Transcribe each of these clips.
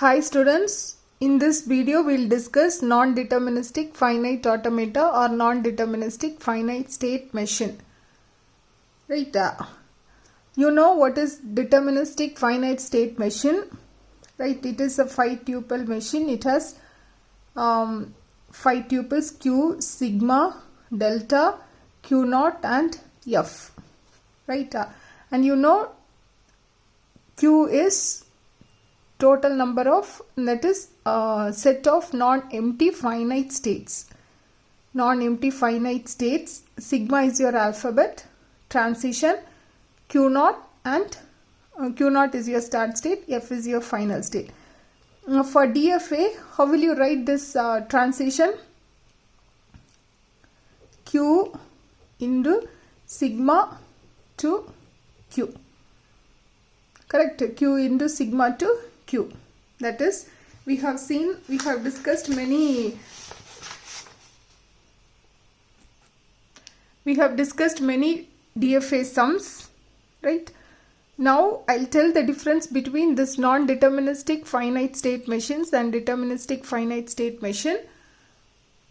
Hi students, in this video we will discuss non-deterministic finite automata or non-deterministic finite state machine. Right, you know what is deterministic finite state machine? Right, it is a 5-tuple machine. It has 5 tuples Q, sigma, delta, Q naught and F. Right, and you know Q is total number of, that is set of non-empty finite states. Non-empty finite states, sigma is your alphabet, transition, Q naught and Q naught is your start state, F is your final state. For DFA, how will you write this transition? Q into sigma to Q. Correct, Q into sigma to Q. That is, we have discussed many DFA sums, right? Now I'll tell the difference between this non-deterministic finite state machines and deterministic finite state machine.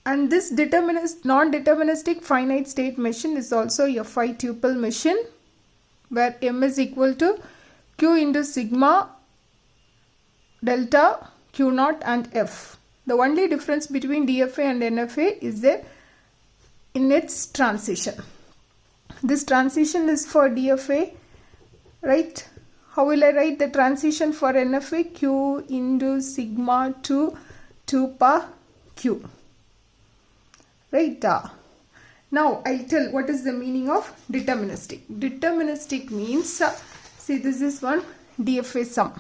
And this non-deterministic finite state machine is also a 5-tuple machine where M is equal to Q into sigma, delta, Q naught and F. The only difference between DFA and NFA is there in its transition. This transition is for DFA, right? How will I write the transition for NFA? Q into sigma to 2 pi Q. Right? Now I'll tell what is the meaning of deterministic. Deterministic means, see, this is one DFA sum.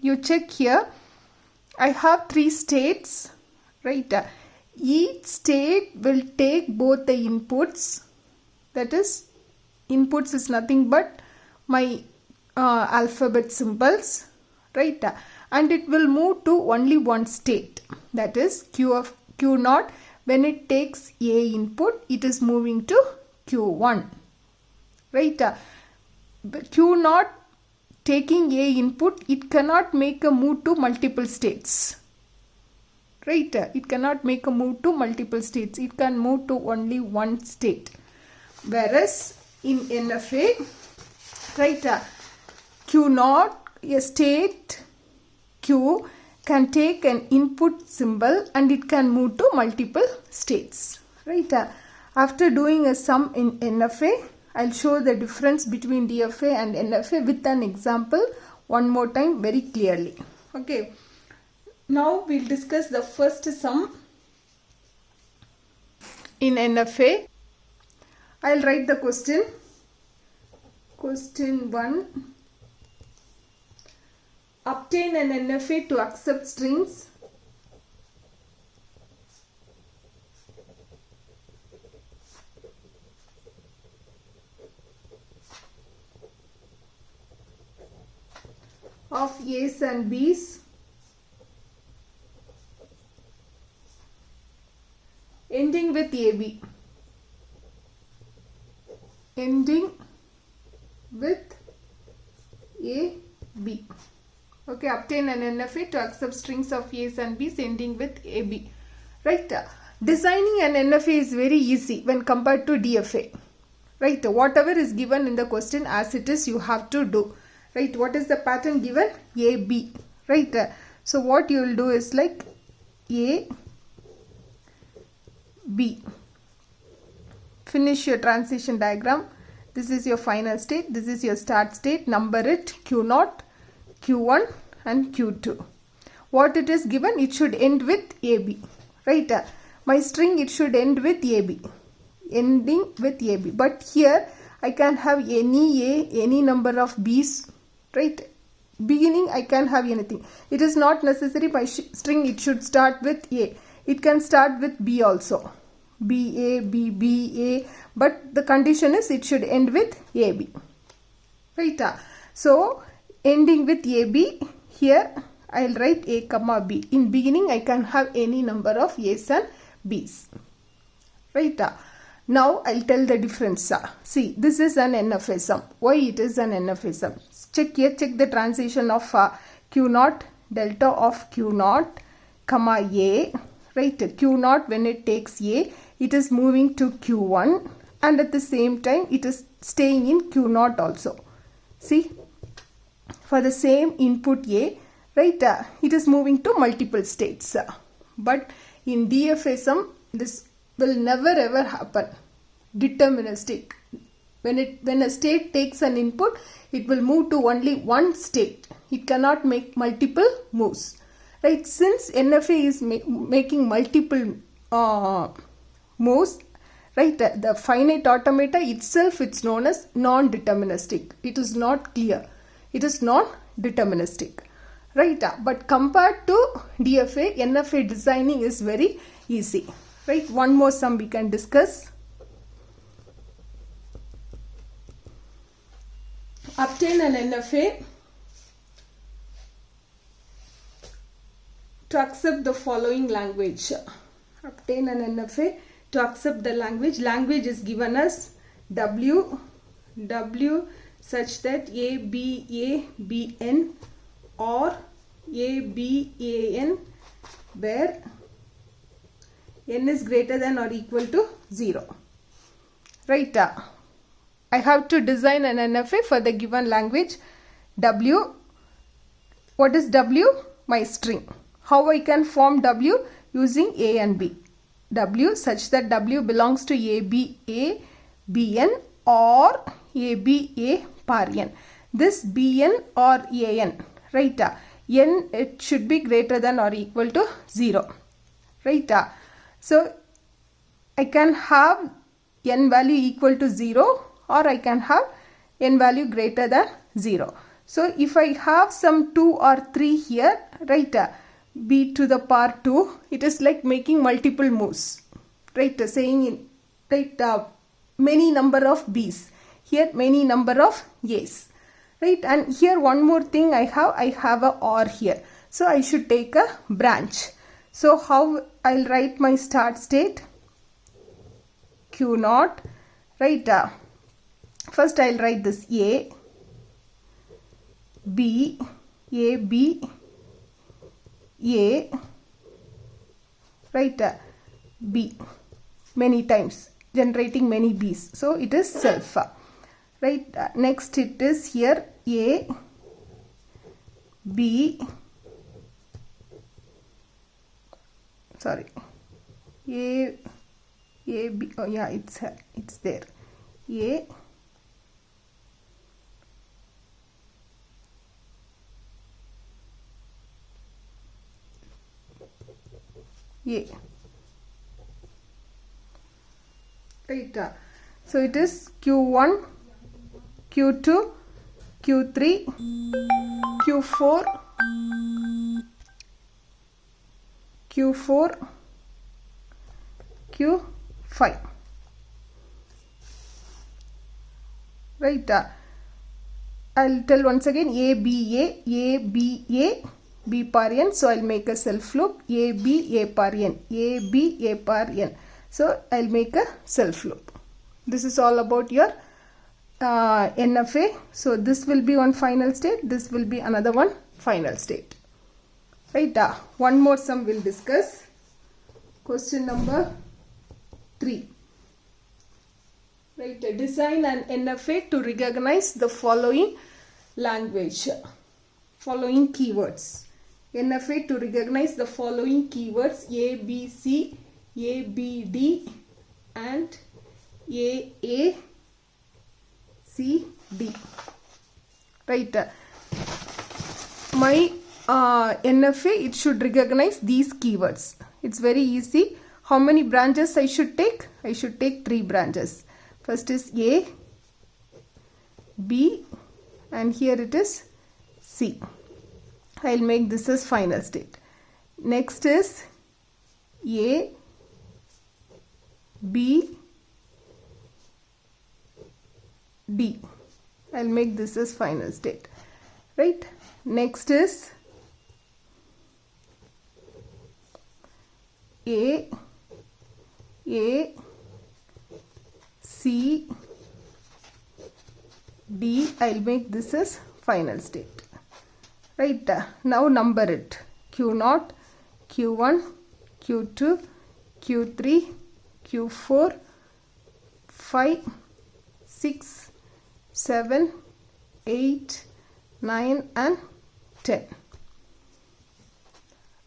You check here, I have 3 states, right? Each state will take both the inputs, that is, inputs is nothing but my alphabet symbols, right? And it will move to only one state, that is Q naught. When it takes A input, it is moving to Q1, right? Q naught taking A input, it cannot make a move to multiple states, right? It cannot make a move to multiple states. It can move to only one state. Whereas in NFA, right, Q naught, a state Q can take an input symbol and it can move to multiple states, right? After doing a sum in NFA, I'll show the difference between DFA and NFA with an example one more time very clearly. Okay. Now we'll discuss the first sum in NFA. I'll write the question. Question 1. Obtain an NFA to accept strings of A's and B's ending with AB. Ending with AB. Okay, obtain an NFA to accept strings of A's and B's ending with AB. Right? Designing an NFA is very easy when compared to DFA. Right? Whatever is given in the question as it is, you have to do. Right? What is the pattern given? AB. Right? So what you will do is like A, B. Finish your transition diagram. This is your final state. This is your start state. Number it Q naught, Q1 and Q2. What it is given, it should end with AB. Right? My string, it should end with AB. Ending with AB. But here I can have any A, any number of B's. Right? Beginning I can have anything. It is not necessary my string it should start with A. It can start with B also. B, A, B, B, A. But the condition is it should end with AB. Right? So ending with AB, here I will write A comma B. In beginning I can have any number of A's and B's. Right? Now I'll tell the difference. See, this is an NFA sum. Why it is an NFA sum? Check here, check the transition of Q naught, delta of Q naught comma A, right? Q naught, when it takes A, it is moving to Q1, and at the same time it is staying in Q naught also. See, for the same input A, right, it is moving to multiple states. But in DFSM, this will never ever happen. Deterministic. When a state takes an input, it will move to only one state. It cannot make multiple moves. Right? Since NFA is making multiple moves, right, the finite automata itself, it's known as non-deterministic. It is not clear. It is not deterministic. Right? But compared to DFA, NFA designing is very easy. Right? One more sum we can discuss. Obtain an NFA to accept the following language. Obtain an NFA to accept the language. Language is given as W such that A, B, A, B, N or A, B, A, N, where N is greater than or equal to 0. Right? I have to design an NFA for the given language W. What is W? My string. How I can form W? Using A and B. W such that W belongs to A, B, N or A, B, A par N. This B, N or A, N. Right? N, it should be greater than or equal to 0. Right? So, I can have N value equal to 0, or I can have N value greater than 0. So, if I have some 2 or 3 here, right, B to the power 2, it is like making multiple moves, right, saying in, right, many number of B's, here many number of A's, right, and here one more thing I have a OR here, so I should take a branch. So, how I'll write my start state? Q naught, right, first I'll write this A, B, A, B, A, right, B, many times, generating many B's. So, it is self. Right, next it is here A, B, sorry, A, B, oh yeah, it's there, A, A, right, so it is Q1, Q2, Q3, Q4, Q4, Q5. Right. I'll tell once again A, B, A, B, A, B par N. So I'll make a self loop A, B, A par N, A, B, A par N. So I'll make a self loop. This is all about your NFA. So this will be one final state. This will be another one final state. Right. One more sum we'll discuss. Question number 3. Right. Design an NFA to recognize the following language. Following keywords. NFA to recognize the following keywords: A, B, C, A, B, D, and A, C, D. Right. My NFA, it should recognize these keywords. It's very easy. How many branches I should take? I should take 3 branches. First is A, B, and here it is C. I'll make this as final state. Next is A, B, D. I'll make this as final state. Right? Next is A, C, D. I'll make this as final state. right? Now number it. Q0, Q1, Q2, Q3, Q4, 5, 6, 7, 8, 9 and 10.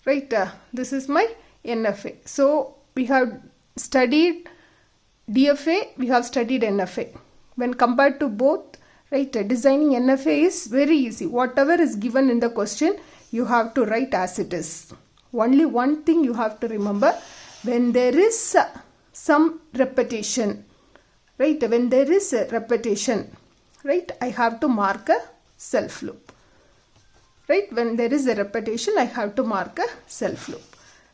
Right, this is my NFA. So we have studied DFA, we have studied NFA. When compared to both, right, designing NFA is very easy. Whatever is given in the question, you have to write as it is. Only one thing you have to remember, when there is some repetition, right, when there is a repetition, right, I have to mark a self loop. Right, when there is a repetition, I have to mark a self loop.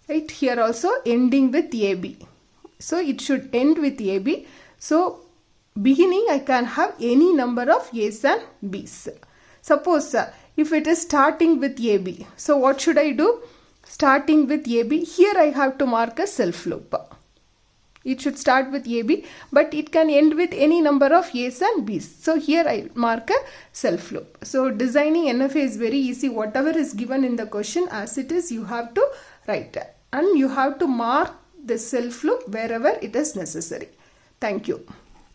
Right, here also ending with AB. So it should end with AB. So beginning I can have any number of A's and B's. Suppose if it is starting with AB. So what should I do? Starting with AB, here I have to mark a self loop. It should start with AB, but it can end with any number of A's and B's. So here I mark a self loop. So designing NFA is very easy. Whatever is given in the question as it is, you have to write. And you have to mark the self loop wherever it is necessary. Thank you.